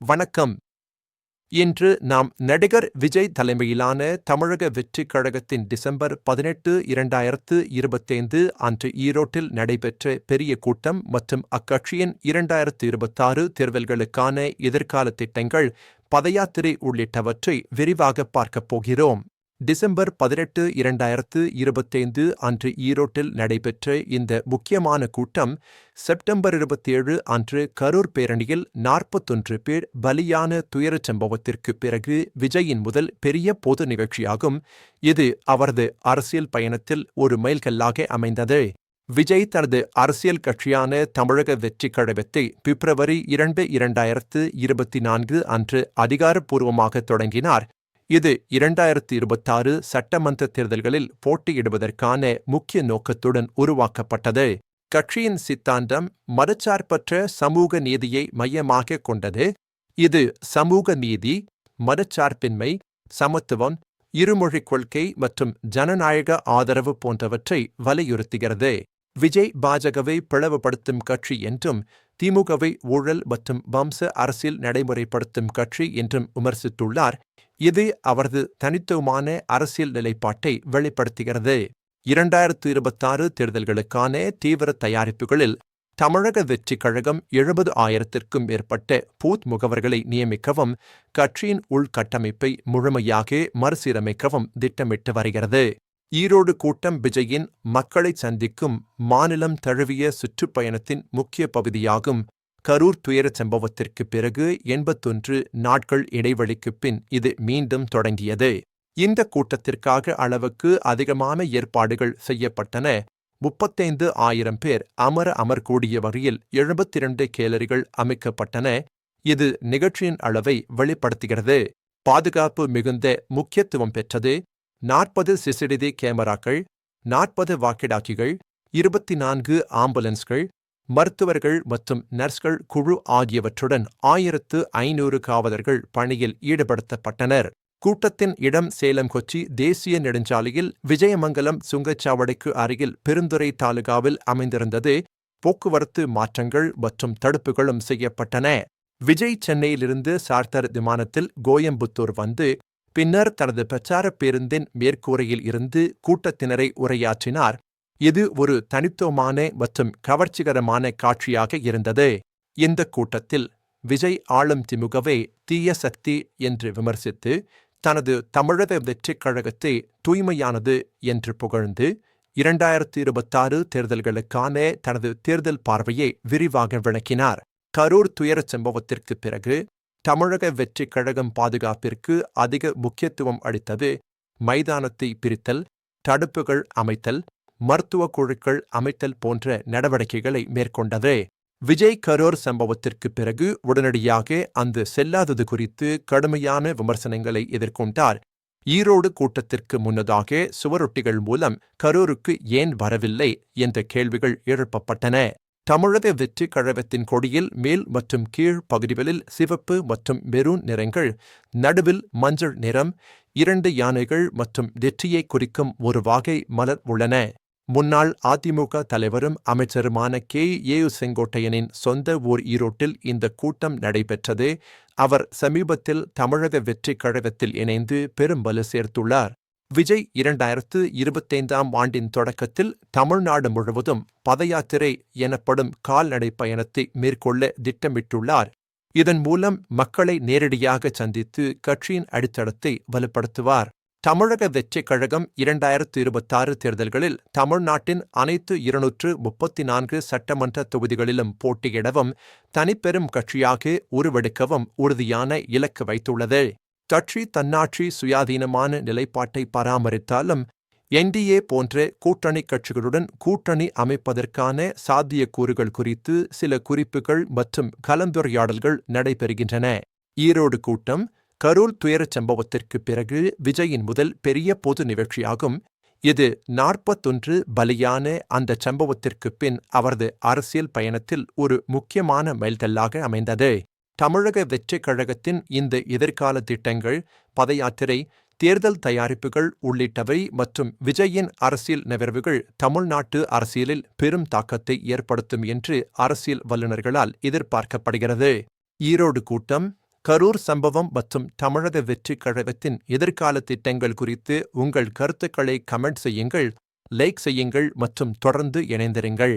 வணக்கம். இன்று நாம் நடிகர் விஜய் தலைமையிலான தமிழக வெற்றிக் கழகத்தின் டிசம்பர் 18, 2025 அன்று ஈரோட்டில் நடைபெற்ற பெரிய கூட்டம் மற்றும் அக்கட்சியின் 2026 தேர்தல்களுக்கான எதிர்கால திட்டங்கள், பதயாத்திரை உள்ளிட்டவற்றை விரிவாக பார்க்கப் போகிறோம். டிசம்பர் 18, 2025 அன்று ஈரோட்டில் நடைபெற்ற இந்த முக்கியமான கூட்டம், செப்டம்பர் 27 அன்று கரூர் பேரணியில் 41 பேர் பலியான துயரச் சம்பவத்திற்கு பிறகு விஜயின் முதல் பெரிய பொது நிகழ்ச்சியாகும். இது அவரது அரசியல் பயணத்தில் ஒரு மைல்கல்லாக அமைந்தது. விஜய் தனது அரசியல் கட்சியான தமிழக வெற்றிக் கழகத்தை பிப்ரவரி 2, 2024 அன்று அதிகாரப்பூர்வமாக தொடங்கினார். இது 2026 சட்டமன்ற தேர்தல்களில் போட்டியிடுவதற்கான முக்கிய நோக்கத்துடன் உருவாக்கப்பட்டது. கட்சியின் சித்தாந்தம் மதச்சார்பற்ற சமூக நீதியை மையமாக கொண்டது. இது சமூக நீதி, மதச்சார்பின்மை, சமத்துவம், இருமொழிக் கொள்கை மற்றும் ஜனநாயக ஆதரவு போன்றவற்றை வலியுறுத்துகிறது. விஜய் பாஜகவை பிளவுபடுத்தும் கட்சி என்றும், திமுகவை ஊழல் மற்றும் வம்ச அரசியல் நடைமுறைப்படுத்தும் கட்சி என்றும் விமர்சித்துள்ளார். இது அவரது தனித்துவமான அரசியல் நிலைப்பாட்டை வெளிப்படுத்துகிறது. 2026 தேர்தல்களுக்கான தீவிர தயாரிப்புகளில் தமிழக வெற்றிக் கழகம் 70,000க்கும் மேற்பட்ட பூத் முகவர்களை நியமிக்கவும், கட்சியின் உள்கட்டமைப்பை முழுமையாக மறுசீரமைக்கவும் திட்டமிட்டு வருகிறது. ஈரோடு கூட்டம் விஜயின் மக்களை சந்திக்கும் மாநிலம் தழுவிய சுற்றுப்பயணத்தின் முக்கிய பகுதியாகும். கரூர் துயரச் சம்பவத்திற்கு பிறகு 81 நாட்கள் இடைவெளிக்குப் பின் இது மீண்டும் தொடங்கியது. இந்த கூட்டத்திற்காக அளவுக்கு அதிகமான ஏற்பாடுகள் செய்யப்பட்டன. 35,000 பேர் அமரக்கூடிய வகையில் 72 கேலரிகள் அமைக்கப்பட்டன. இது நிகழ்ச்சியின் அளவை வெளிப்படுத்துகிறது. பாதுகாப்பு மிகுந்த முக்கியத்துவம் பெற்றது. 40 சிசிடிவி கேமராக்கள், 40 வாக்கிடாக்கிகள், 24 ஆம்புலன்ஸ்கள், மருத்துவர்கள் மற்றும் நர்ஸ்கள் குழு ஆகியவற்றுடன் 1500 காவலர்கள் பணியில் ஈடுபடுத்தப்பட்டனர். கூட்டத்தின் இடம் சேலம் கொச்சி தேசிய நெடுஞ்சாலையில் விஜயமங்கலம் சுங்கச்சாவடிக்கு அருகில் பெருந்துறை தாலுகாவில் அமைந்திருந்தது. போக்குவரத்து மாற்றங்கள் மற்றும் தடுப்புகளும் செய்யப்பட்டன. விஜய் சென்னையிலிருந்து சார்ட்டர் விமானத்தில் கோயம்புத்தூர் வந்து, பின்னர் தனது பிரச்சார பேருந்தின் மேற்கூரையில் இருந்து கூட்டத்தினரை உரையாற்றினார். இது ஒரு தனித்துவமான மற்றும் கவர்ச்சிகரமான காட்சியாக இருந்தது. இந்த கூட்டத்தில் விஜய் ஆளும் திமுகவை தீய சக்தி என்று விமர்சித்து, தனது தமிழக வெற்றிக் கழகத்தை தூய்மையானது என்று புகழ்ந்து, 2026 தேர்தல்களுக்கான தனது தேர்தல் பார்வையை விரிவாக விளக்கினார். கரூர் துயரச் சம்பவத்திற்கு பிறகு தமிழக வெற்றிக் கழகம் பாதுகாப்பிற்கு அதிக முக்கியத்துவம் அளித்தது. மைதானத்தை பிரித்தல், தடுப்புகள் அமைத்தல், மருத்துவ குழுக்கள் அமைத்தல் போன்ற நடவடிக்கைகளை மேற்கொண்டது. விஜய் கரூர் சம்பவத்திற்கு பிறகு உடனடியாக அந்த செல்லாதது குறித்து கடுமையான விமர்சனங்களை எதிர்கொண்டார். ஈரோடு கூட்டத்திற்கு முன்னதாக சுவரொட்டிகள் மூலம் கரூருக்கு ஏன் வரவில்லை என்ற கேள்விகள் எழுப்பப்பட்டன. தமிழக வெற்றிக் கழகத்தின் கொடியில் மேல் மற்றும் கீழ் பகுதிகளில் சிவப்பு மற்றும் மெரூன் நிறங்கள், நடுவில் மஞ்சள் நிறம், 2 யானைகள் மற்றும் வெற்றியை குறிக்கும் ஒரு வாகை மலர் உள்ளன. முன்னாள் அதிமுக தலைவரும் அமைச்சருமான கே.ஏ. செங்கோட்டையனின் சொந்த ஊர் ஈரோட்டில் இந்த கூட்டம் நடைபெற்றது. அவர் சமீபத்தில் தமிழக வெற்றிக் கழகத்தில் இணைந்து பெரும் வலு சேர்த்துள்ளார். விஜய் 2025 ஆண்டின் தொடக்கத்தில் தமிழ்நாடு முழுவதும் பதயாத்திரை எனப்படும் கால்நடை பயணத்தை மேற்கொள்ள திட்டமிட்டுள்ளார். இதன் மூலம் மக்களை நேரடியாக சந்தித்து கட்சியின் அடித்தளத்தை வலுப்படுத்துவார். தமிழக வெற்றிக் கழகம் 2026 தேர்தல்களில் தமிழ்நாட்டின் அனைத்து 234 சட்டமன்ற தொகுதிகளிலும் போட்டியிடவும், தனிப்பெரும் கட்சியாக உருவெடுக்கவும் உறுதியான இலக்கு வைத்துள்ளது. கட்சி தன்னாட்சி சுயாதீனமான நிலைப்பாட்டை பராமரித்தாலும், என்டிஏ போன்ற கூட்டணி கட்சிகளுடன் கூட்டணி அமைப்பதற்கான சாத்தியக்கூறுகள் குறித்து சில குறிப்புகள் மற்றும் கலந்துரையாடல்கள் நடைபெறுகின்றன. ஈரோடு கூட்டம் கரூர் துயரச் சம்பவத்திற்கு பிறகு விஜயின் முதல் பெரிய பொது நிகழ்ச்சியாகும். இது 41 பலியான அந்த சம்பவத்திற்குப் பின் அவரது அரசியல் பயணத்தில் ஒரு முக்கியமான மைல்கல்லாக அமைந்தது. தமிழக வெற்றிக் கழகத்தின் இந்த எதிர்கால திட்டங்கள், பதயாத்திரை, தேர்தல் தயாரிப்புகள் உள்ளிட்டவை மற்றும் விஜயின் அரசியல் நகர்வுகள் தமிழ்நாட்டு அரசியலில் பெரும் தாக்கத்தை ஏற்படுத்தும் என்று அரசியல் வல்லுநர்களால் எதிர்பார்க்கப்படுகிறது. ஈரோடு கூட்டம் கரூர் சம்பவம் மற்றும் தமிழக வெற்றிக் கழகத்தின் எதிர்கால திட்டங்கள் குறித்து உங்கள் கருத்துக்களை கமெண்ட் செய்யுங்கள், லைக் செய்யுங்கள் மற்றும் தொடர்ந்து இணைந்திருங்கள்.